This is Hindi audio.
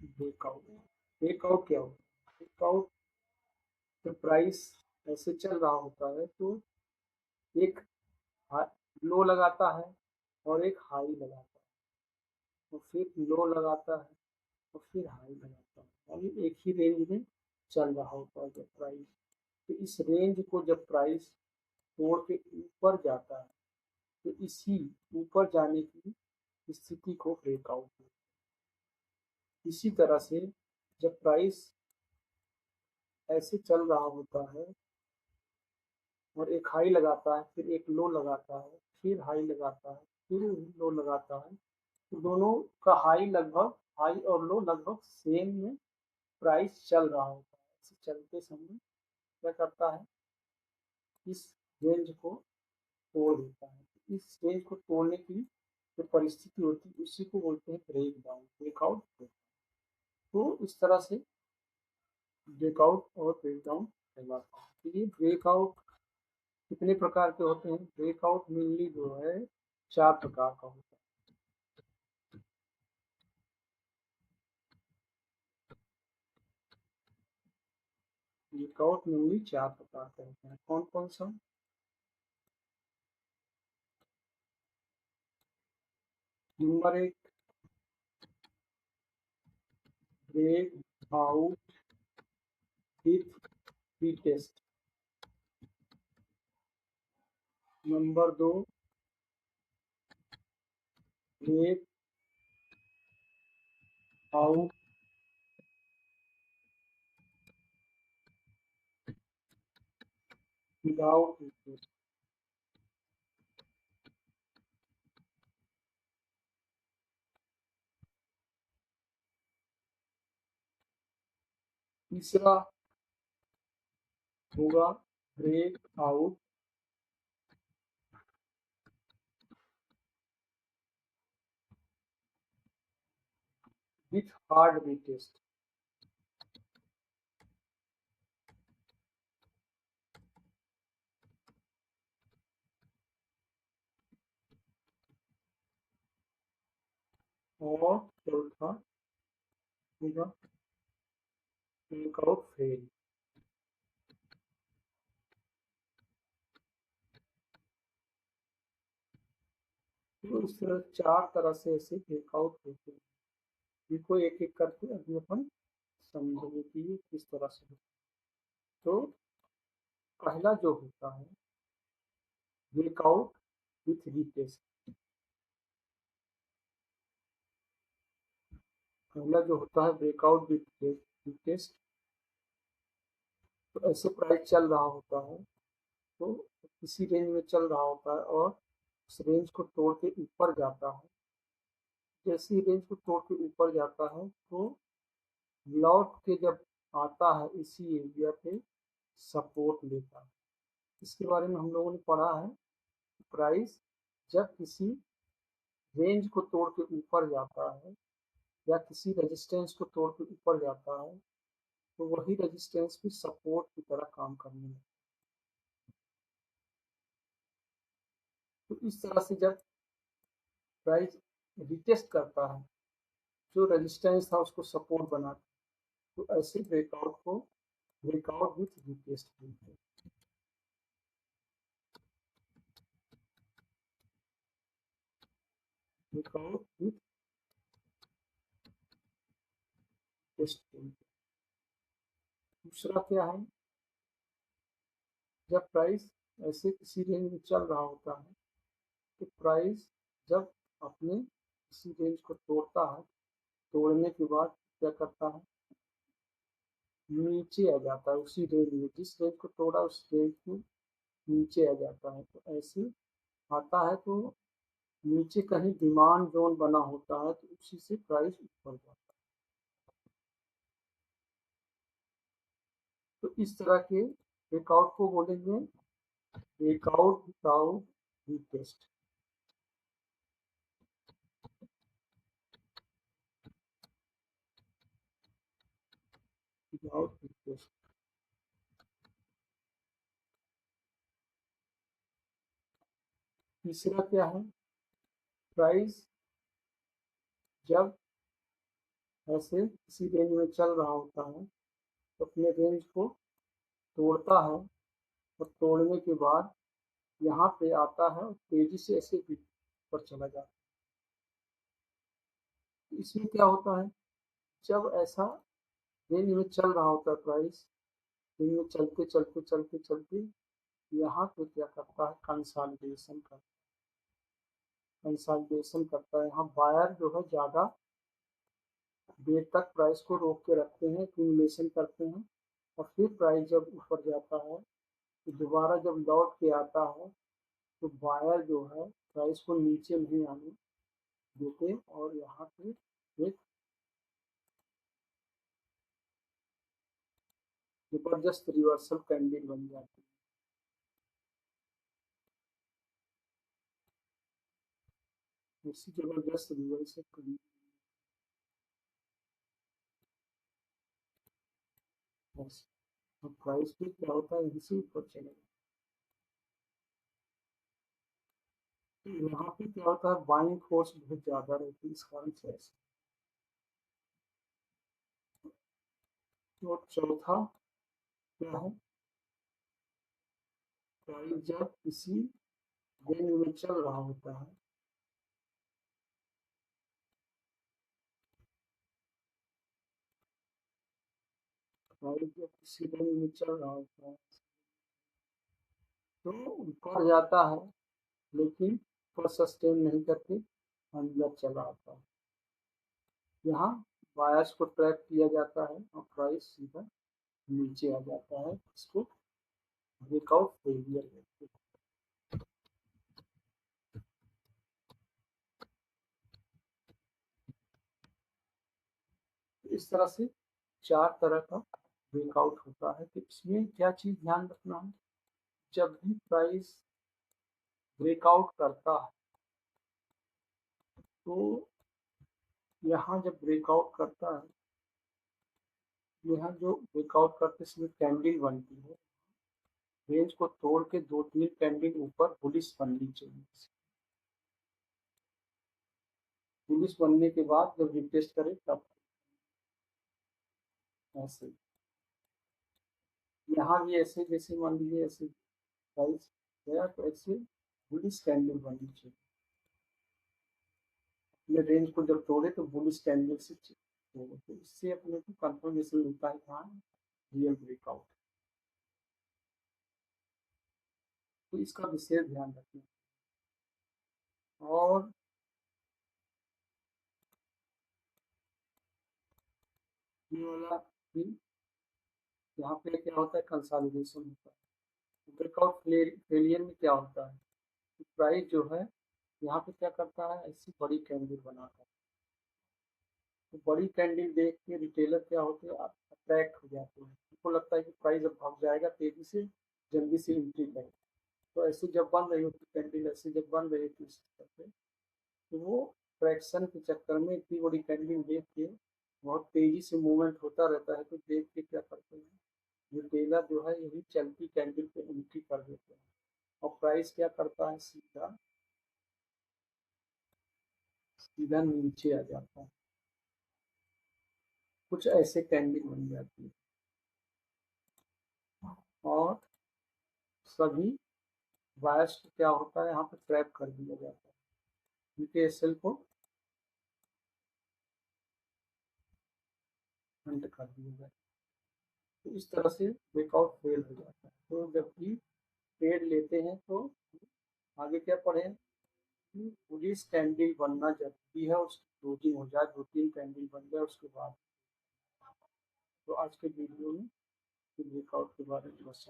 ब्रेकआउट। ब्रेकआउट क्या होता है? ब्रेकआउट जब प्राइस ऐसे चल रहा होता है तो एक लो लगाता है और एक हाई लगाता है, और फिर लो लगाता है और फिर हाई लगाता है, यानी एक ही रेंज में चल रहा होता है जब प्राइस। तो इस रेंज को जब प्राइस तोड़ के ऊपर जाता है तो इसी ऊपर जाने की स्थिति को ब्रेकआउट है। इसी तरह से जब प्राइस ऐसे चल रहा होता है और एक हाई लगाता है, फिर एक लो लगाता है, फिर हाई लगाता है, फिर लो लगाता है, तो दोनों का हाई और लो लगभग सेम में प्राइस चल रहा होता है। ऐसे चलते समय क्या करता है, इस रेंज को तोड़ देता है। इस रेंज को तोड़ने की जो परिस्थिति होती है उसी को बोलते हैं ब्रेक डाउन, ब्रेकआउट। तो इस तरह से ब्रेकआउट और ब्रेकडाउन कहलाता है। तो ये ब्रेकआउट कितने प्रकार के होते हैं? ब्रेकआउट मेनली जो है 4 प्रकार का होता है। ब्रेकआउट मेनली 4 प्रकार के होते हैं। कौन कौन सा? Number 1, break out with test. Number 2, break out without test. तीसरा होगा break out with hard test. और चौथा होगा ब्रेकआउट फेल। तो इस तरह 4 तरह से ऐसे ब्रेकआउट होते हैं। इनको एक एक करके अभी अपन समझेंगे कि ये किस तरह से होता है। तो पहला जो होता है ब्रेकआउट विथ रीटेस्ट। पहला जो होता है ब्रेकआउट विथ रीटेस्ट, तो ऐसे प्राइस चल रहा होता है, तो किसी रेंज में चल रहा होता है और उस रेंज को तोड़ के ऊपर जाता है। जैसे ही रेंज को तोड़ के ऊपर जाता है तो लौट के जब आता है इसी एरिया पे सपोर्ट लेता है। इसके बारे में हम लोगों ने पढ़ा है। प्राइस जब किसी रेंज को तोड़ के ऊपर जाता है या किसी रेजिस्टेंस को तोड़ के ऊपर जाता है तो वही रेजिस्टेंस भी सपोर्ट की तरह काम करने लगता है। तो इस तरह से जब प्राइस रिटेस्ट करता है, जो रेजिस्टेंस था उसको सपोर्ट बनाता है, तो ऐसे ब्रेकआउट को ब्रेकआउट विथ रिटेस्ट बोलते हैं। ब्रेकआउट विथ टेस्ट बोलते हैं। दूसरा क्या है, जब प्राइस ऐसे किसी रेंज में चल रहा होता है तो प्राइस जब अपने किसी रेंज को तोड़ता है, तोड़ने के बाद क्या करता है, नीचे आ जाता है उसी रेंज में, जिस रेंज को तोड़ा उस रेंज में नीचे आ जाता है। तो ऐसे आता है तो नीचे कहीं डिमांड जोन बना होता है तो उसी से प्राइस ऊपर जाता है। तो इस तरह के ब्रेकआउट को बोलेंगे breakout without test. Without test. तीसरा क्या है, प्राइस जब ऐसे किसी रेंज में चल रहा होता है तो अपने रेंज को तोड़ता है, और तोड़ने के बाद यहाँ पे आता है और तेजी से ऐसे ऊपर चला जाता है। इसमें क्या होता है, जब ऐसा रेंज में चल रहा होता है प्राइस, रेंज में चलते चलते चलते चलते यहाँ पे क्या करता है, कंसोलिडेशन करता है। यहाँ बायर जो है ज़्यादा देर तक प्राइस को रोक के रखते हैं, एक्यूमुलेशन करते हैं, और फिर प्राइस जब ऊपर जाता है तो दोबारा जब लौट के आता है तो बायर जो है प्राइस को नीचे नहीं आने देते, और यहाँ पे एक जबरदस्त रिवर्सल कैंडल बन जाती है। इसी जबरदस्त रिवर्सल कैंडल तो प्राइस भी क्या होता है, इसी ऊपर चलेगा। तो यहाँ पे क्या होता है, बाइंग फोर्स बहुत ज्यादा रहती है, इस कारण से ऐसा। और चौथा क्या है, प्राइस जब किसी रेंज में चल रहा होता है, प्राइस जब किसी रेंज में चल रहा होता है तो ऊपर जाता है, लेकिन ऊपर सस्टेन नहीं करके अंदर चला आता है। यहाँ बायर्स को ट्रैप किया जाता है और प्राइस सीधा नीचे आ जाता है, इसको ब्रेकआउट फेलियर कहते हैं। तो इस तरह से चार तरह का ब्रेकआउट होता है। तो इसमें क्या चीज ध्यान रखना है, जब भी प्राइस ब्रेकआउट करता है तो यहाँ जब ब्रेकआउट करता है, यहाँ जो ब्रेकआउट करते समय कैंडल बनती है, रेंज को तोड़ के दो तीन कैंडल ऊपर बुलिश बननी चाहिए। बुलिश बनने के बाद जब रिटेस्ट करे तब ऐसे, यहाँ भी ऐसे, जैसे मान लीजिए ऐसे प्राइस गया तो ऐसे बुलिश कैंडल बननी चाहिए। अपने रेंज को जब तोड़े तो बुलिश कैंडल से तोड़े, तो इससे अपने को कंफर्मेशन मिलता है कहाँ रियल ब्रेकआउट। तो इसका विशेष ध्यान रखना। और ये वाला भी, यहाँ पे क्या होता है, कंसोलिडेशन होता है। ब्रेकआउट फेलियर में क्या होता है, प्राइस जो है यहाँ पे क्या करता है, ऐसी बड़ी कैंडल बनाता है। तो बड़ी कैंडल देख के रिटेलर क्या होते हैं, अट्रैक्ट हो जाते हैं, उनको लगता है कि प्राइस अब भाग जाएगा, तेजी से जल्दी से एंट्री करें। तो ऐसे जब बन रही होती कैंडल, ऐसे जब बन रही होती इस तरह से, तो वो फ्रैक्शन के चक्कर में इतनी बड़ी कैंडल देख के बहुत तेजी से मूवमेंट होता रहता है, तो देख के क्या करते हैं, रिटेलर जो है यही चलती कैंडल पे एंट्री कर देते हैं, और प्राइस क्या करता है, सीधा सीधा नीचे आ जाता है। कुछ ऐसे कैंडल बन जाती है, और सभी बायर्स को क्या होता है, यहाँ पे ट्रैप कर दिया जाता है, उनके एसएल को हंट कर दिया जाता है। तो इस तरह से ब्रेकआउट फेल हो जाता है। तो जब भी ट्रेड लेते हैं तो आगे क्या पढ़े, पुलिस कैंडल बनना जरूरी है, उसकी क्लोजिंग हो जाए, दो तीन कैंडल बन जाए उसके बाद। तो आज के वीडियो में ब्रेकआउट के बारे में बस।